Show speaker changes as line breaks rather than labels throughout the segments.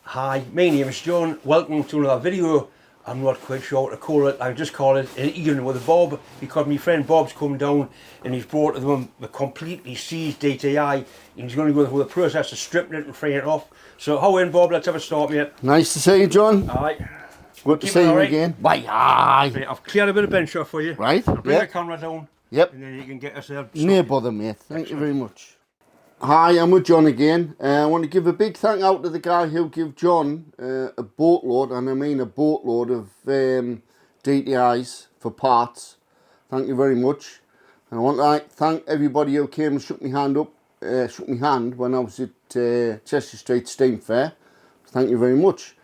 Hi, my name is John. Welcome to another video. I'm not quite sure what to call it. I just call it an evening with Bob, because my friend Bob's come down and he's brought with him the completely seized DTI, and he's going to go through the process of stripping it and freeing it off. So how in, Bob? Let's have a start, mate.
Nice to see you, John.
Aye.
Good to see you again. Why, aye.
Right, I've cleared a bit of bench off for you.
Right.
I'll bring the camera down.
Yep.
And then you can get yourself...
No bother, mate. Thank you very much. Hi, I'm with John again. I want to give a big thank out to the guy who gave John a boatload, and I mean a boatload of DTIs for parts. Thank you very much. And I want to thank everybody who came and shook my hand when I was at Chester Street Steam Fair. Thank you very much.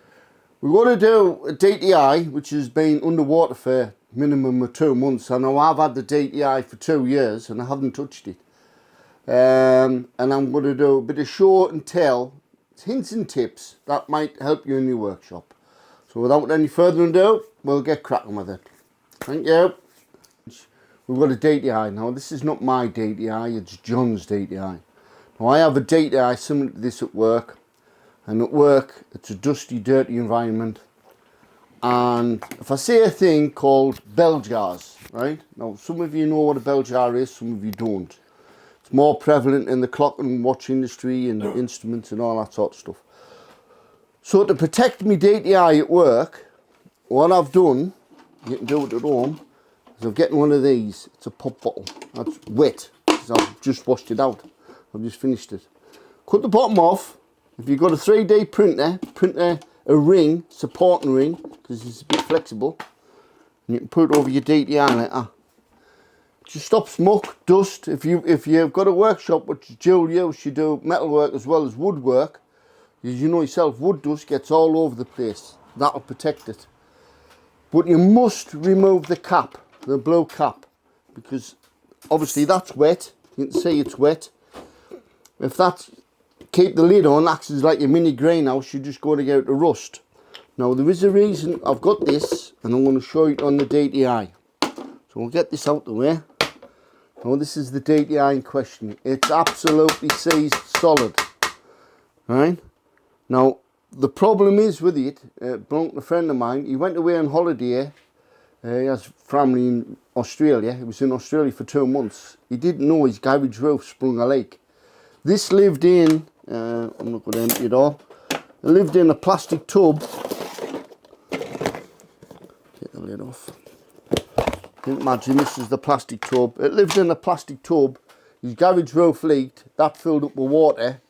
We're going to do a DTI which has been underwater for minimum of 2 months. I know I've had the DTI for 2 years and I haven't touched it. And I'm going to do a bit of show and tell, hints and tips that might help you in your workshop. So without any further ado, we'll get cracking with it. Thank you. We've got a DTI now. This is not my DTI, it's John's DTI. Now I have a DTI similar to this at work, and at work it's a dusty, dirty environment. And if I say a thing called bell jars, right? Now some of you know what a bell jar is, some of you don't. More prevalent in the clock and watch industry and instruments and all that sort of stuff. So to protect me DTI at work, what I've done, you can do it at home, is I've getting one of these. It's a pop bottle. That's wet, because I've just washed it out. I've just finished it. Cut the bottom off. If you've got a 3D printer, print a ring, supporting ring, because it's a bit flexible, and you can put it over your DTI like that. Just stop smoke, dust. If you've got a workshop which is dual use, you do metalwork as well as woodwork. As you know yourself, wood dust gets all over the place. That'll protect it. But you must remove the cap, the blue cap, because obviously that's wet. You can see it's wet. If that's keep the lid on, acts as like a mini greenhouse, you're just going to get the rust. Now there is a reason I've got this, and I'm going to show you it on the DTI. So we'll get this out the way. Now this is the DTI in question. It's absolutely seized solid. Right? Now the problem is with it, belonged to a friend of mine. He went away on holiday. He has family in Australia. He was in Australia for 2 months. He didn't know his garage roof sprung a leak. This lived in, I'm not going to empty it all. It lived in a plastic tub. Take the lid off. Imagine this is the plastic tub. It lived in a plastic tub. His garage roof leaked. That filled up with water,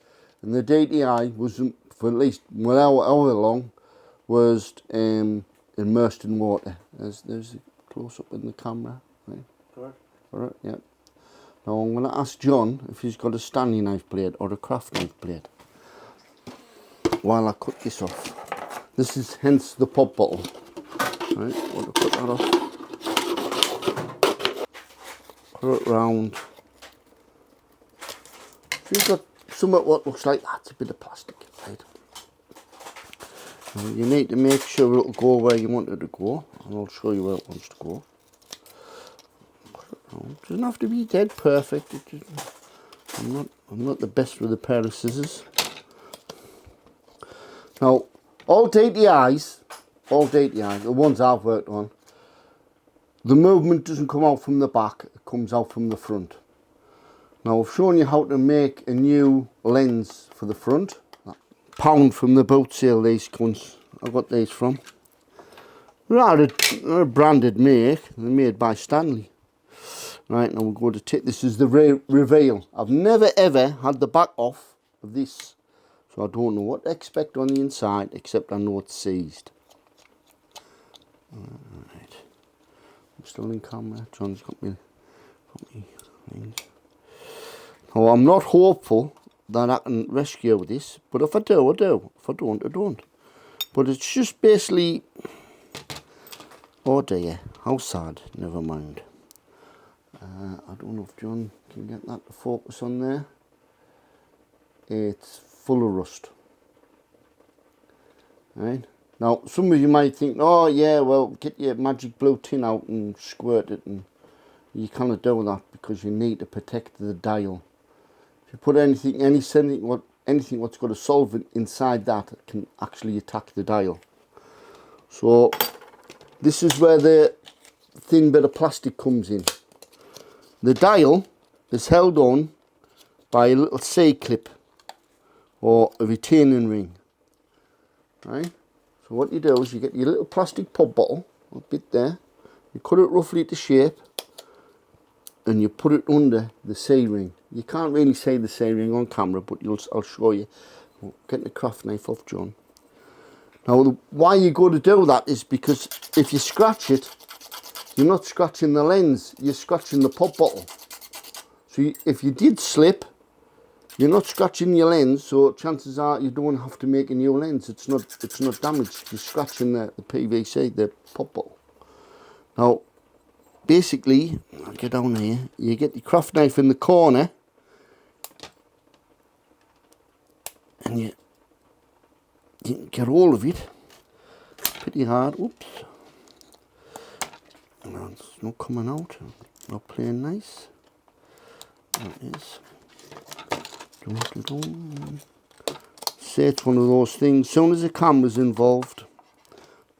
and the DTI was, for at least however long, was immersed in water. There's a close up in the camera. Right.
Correct.
All right. Yeah. Now I'm going to ask John if he's got a Stanley knife blade or a craft knife blade while I cut this off. This is hence the pop bottle. Right. Want to cut that off. Put it round. If you've got somewhat what looks like that's a bit of plastic, right? Now you need to make sure it'll go where you want it to go, and I'll show you where it wants to go. Put it round. It doesn't have to be dead perfect. I'm not the best with a pair of scissors. Now all DTIs, the ones I've worked on, the movement doesn't come out from the back, it comes out from the front. Now I've shown you how to make a new lens for the front. Pound from the boat sale, these guns I got these from. They're a branded make, they're made by Stanley. Right, now we're going to take, this is the reveal. I've never ever had the back off of this, so I don't know what to expect on the inside, except I know it's seized. Alright. I'm still in camera. John's got me things. Now I'm not hopeful that I can rescue this, but if I do, I do. If I don't, I don't. But it's just basically, oh dear, how sad. Never mind. I don't know if John can get that to focus on there. It's full of rust. Right. Now, some of you might think, oh yeah, well, get your magic blue tin out and squirt it, and you cannot do that because you need to protect the dial. If you put anything, anything what's got a solvent inside that can actually attack the dial. So this is where the thin bit of plastic comes in. The dial is held on by a little C-clip or a retaining ring, right? So what you do is you get your little plastic pop bottle, a bit there, you cut it roughly to shape, and you put it under the C-ring. You can't really see the C-ring on camera, but I'll show you. Get the craft knife off John. Now, why you got to do that is because if you scratch it, you're not scratching the lens, you're scratching the pop bottle. So if you did slip, you're not scratching your lens, so chances are you don't have to make a new lens. It's not damaged. You're scratching the PVC, the pop bottle. Now, basically, I'll get down here. You get your craft knife in the corner, and you can get hold of it. Pretty hard. Oops. No, it's not coming out. Not playing nice. There it is. Say it's one of those things, as soon as the camera's involved,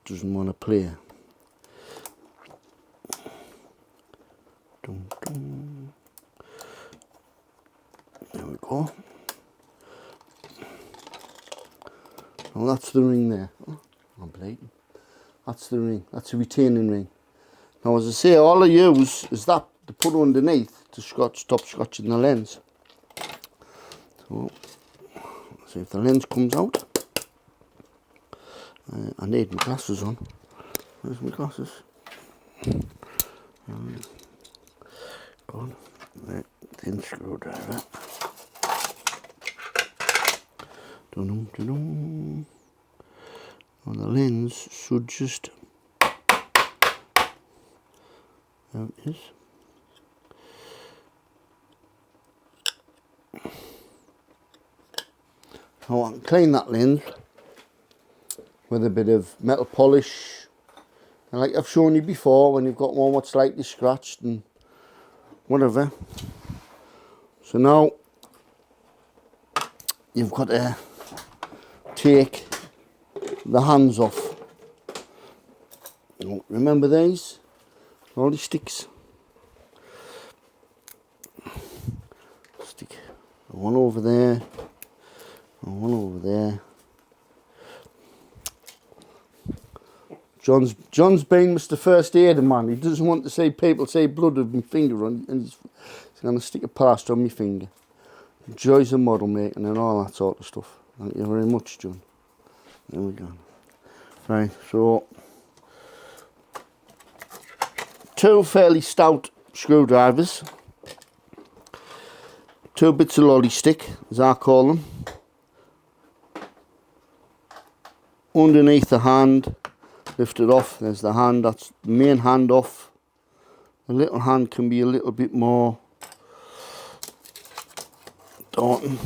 doesn't want to play. There we go. Well, that's the ring there. Oh, I'm bleeding. That's the ring. That's a retaining ring. Now, as I say, all I use is that to put underneath to stop scratching the lens. So, see if the lens comes out. I need my glasses on. Where's my glasses? Go on. Right, thin screwdriver. Dun-dum-dun-dum. Well, the lens should just... There it is. Now I can clean that lens with a bit of metal polish, and like I've shown you before, when you've got one what's slightly scratched and whatever. So now you've got to take the hands off. Remember these? All these sticks. Stick one over there. One over there. John's been Mr. First Aider man. He doesn't want to see people say blood of my finger on, and he's going to stick a plaster on my finger. Joys of model making and all that sort of stuff. Thank you very much, John. There we go. Right, so 2 fairly stout screwdrivers, 2 bits of lolly stick, as I call them. Underneath the hand, lift it off, there's the hand, that's the main hand off. The little hand can be a little bit more daunting.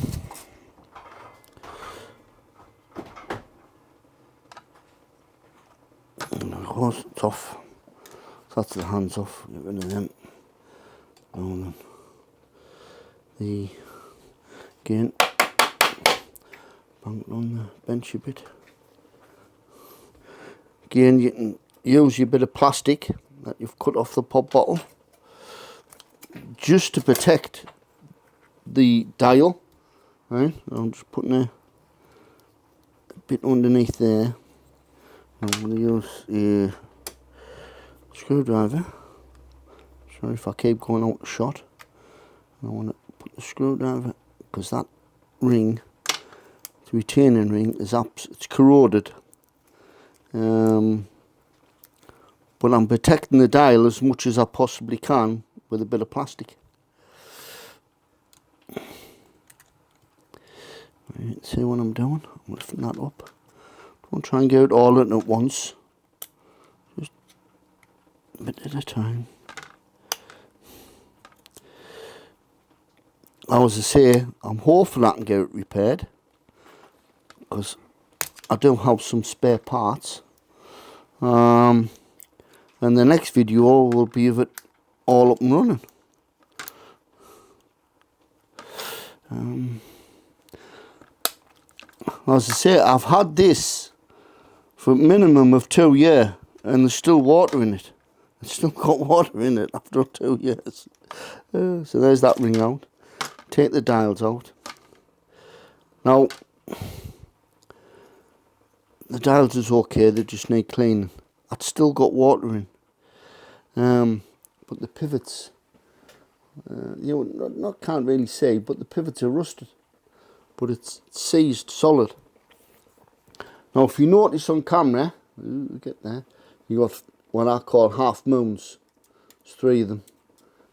And of course it's off. So that's the hands off, get rid of them. Down the again, bang it on the bench a bit. Again, you can use your bit of plastic that you've cut off the pop bottle just to protect the dial. Right, I'm just putting a bit underneath there. I'm going to use a screwdriver. Sorry if I keep going out of shot. I want to put the screwdriver, because that ring, the retaining ring, is it's corroded. But I'm protecting the dial as much as I possibly can with a bit of plastic. Right, see what I'm doing? I'm lifting that up. Don't try and get it all in at once. Just a bit at a time. As I say, I'm hopeful I can get it repaired, because I do have some spare parts. And the next video will be of it all up and running. As I say, I've had this for a minimum of 2 years and there's still water in it. It's still got water in it after 2 years. So there's that ring out. Take the dials out. Now, the dials is okay, they just need cleaning. It's still got water in. But the pivots, you know, can't really see, but the pivots are rusted. But it's seized solid. Now, if you notice on camera, get there, you got what I call half moons. There's 3 of them.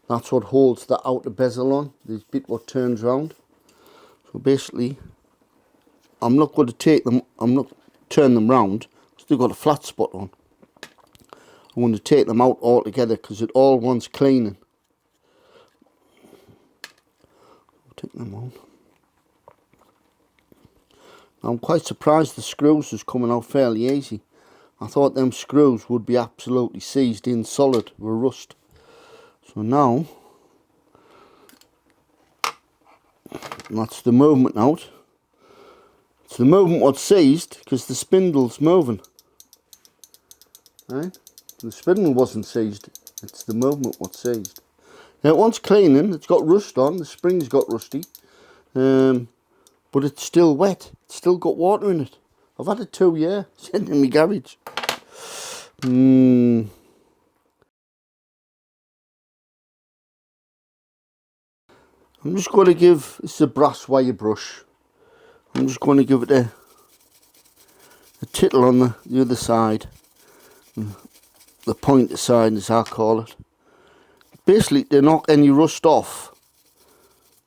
That's what holds the outer bezel on. This bit what turns round. So basically, I'm not going to take them. I'm not turn them round. Still got a flat spot on. I'm going to take them out altogether because it all wants cleaning. Take them out. I'm quite surprised the screws is coming out fairly easy. I thought them screws would be absolutely seized in solid with rust. So now, that's the movement out. It's the movement what's seized because the spindle's moving. Right? The spindle wasn't seized, it's the movement what's seized. Now it wants cleaning, it's got rust on, the spring's got rusty. But it's still wet. It's still got water in it. I've had it 2 years. It's in my garage. I'm just going to give, this is a brass wire brush. I'm just going to give it a tittle on the other side. The pointer side, as I call it. Basically to knock any rust off.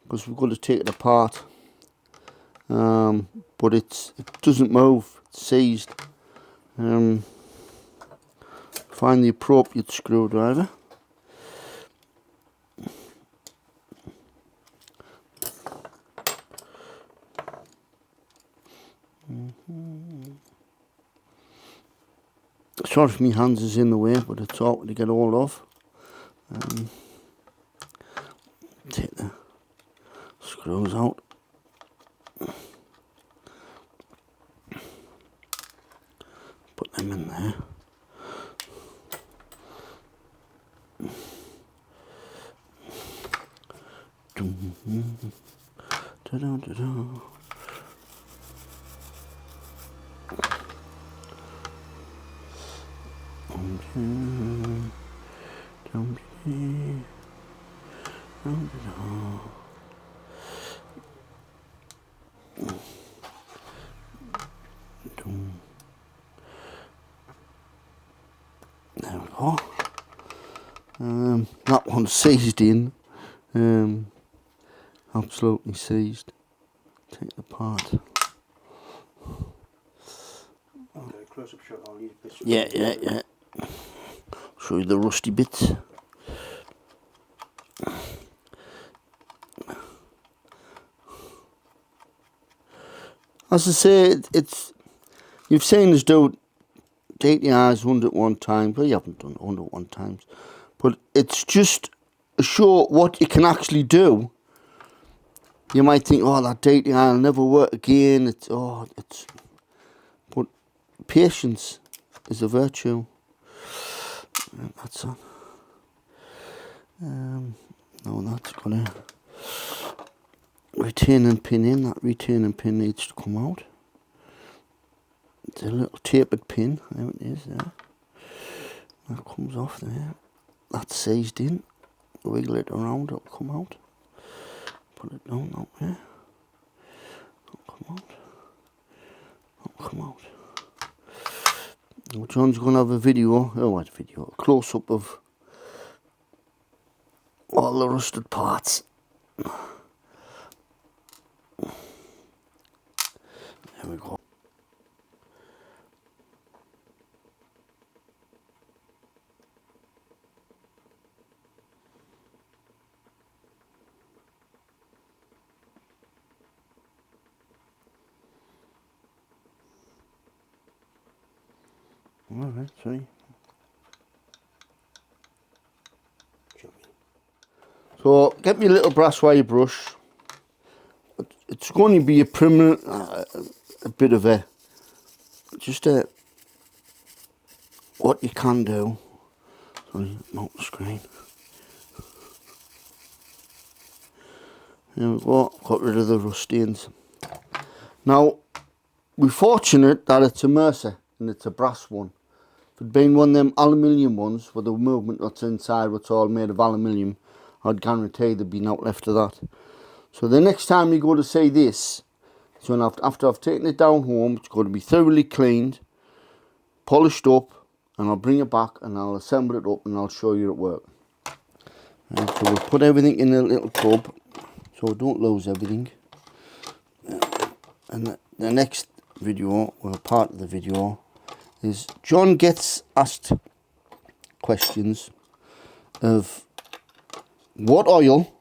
Because we've got to take it apart. But it doesn't move, it's seized. Find the appropriate screwdriver. Sorry if my hands is in the way, but it's hard to get hold of. Take the screws out. Put them in there. There we go. That one's seized in. Absolutely seized. Take it apart.
Okay, close-up shot. I'll need a bit.
Yeah. Show you the rusty bits. As I say, it's you've seen us do DTIs 101 times. Well, you haven't done 101 times, but it's just a show what you can actually do. You might think, oh, that DTI will never work again. But patience is a virtue. That's on. No, that's gonna retaining pin in. That retaining pin needs to come out. It's a little tapered pin. There it is. There. That comes off there. That's seized in. Wiggle it around. It'll come out. Put it down out there. It'll come out. It'll come out. Well, John's going to have a video. Oh, what video? A close-up of all the rusted parts. There we go. Alright, sorry. So, get me a little brass wire brush. It's going to be a a bit of a, just a, what you can do. Sorry, not the screen. There we go, got rid of the rust stains. Now, we're fortunate that it's a Mercer and it's a brass one. If it'd been one of them aluminium ones with the movement that's inside, what's all made of aluminium, I'd guarantee there'd be not left of that. So the next time you go to see this, so after I've taken it down home, it's going to be thoroughly cleaned, polished up, and I'll bring it back and I'll assemble it up and I'll show you it work. Right, so we'll put everything in a little tub so don't lose everything. And the next video, or part of the video, is John gets asked questions of what oil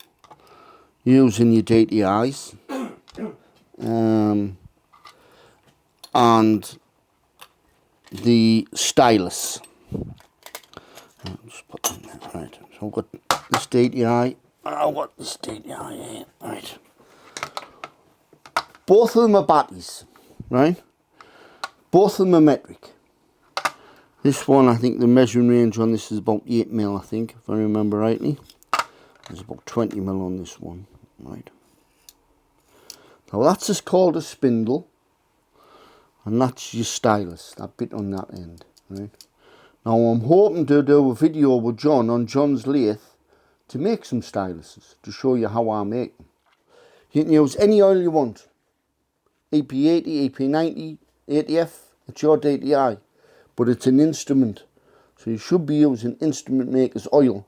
you use in your DTIs, and the stylus. Just put them there. Right, so I've got this DTI, and I've got this DTI here. Right. Both of them are batteries, right? Both of them are metric. This one, I think the measuring range on this is about 8 mil, I think, if I remember rightly. There's about 20 mil on this one, right? Now that's just called a spindle, and that's your stylus, that bit on that end, right? Now I'm hoping to do a video with John on John's lathe to make some styluses, to show you how I make them. You can use any oil you want. EP80, EP90, ATF, it's your DTI, but it's an instrument, so you should be using instrument maker's oil.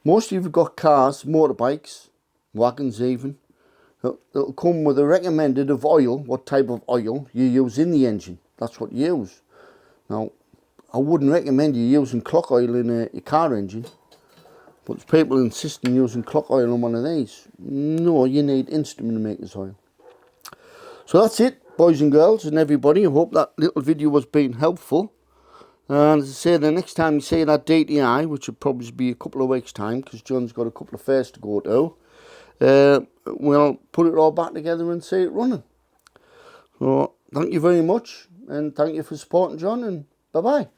Most of you have got cars, motorbikes, wagons even. It'll come with a recommended of oil, what type of oil you use in the engine. That's what you use. Now, I wouldn't recommend you using clock oil in a car engine, but people insist on using clock oil on one of these. No, you need instrument maker's oil. So that's it, boys and girls and everybody. I hope that little video was being helpful. And as I say, the next time you see that DTI, which will probably be a couple of weeks' time, because John's got a couple of fairs to go to, we'll put it all back together and see it running. So, thank you very much, and thank you for supporting John, and bye-bye.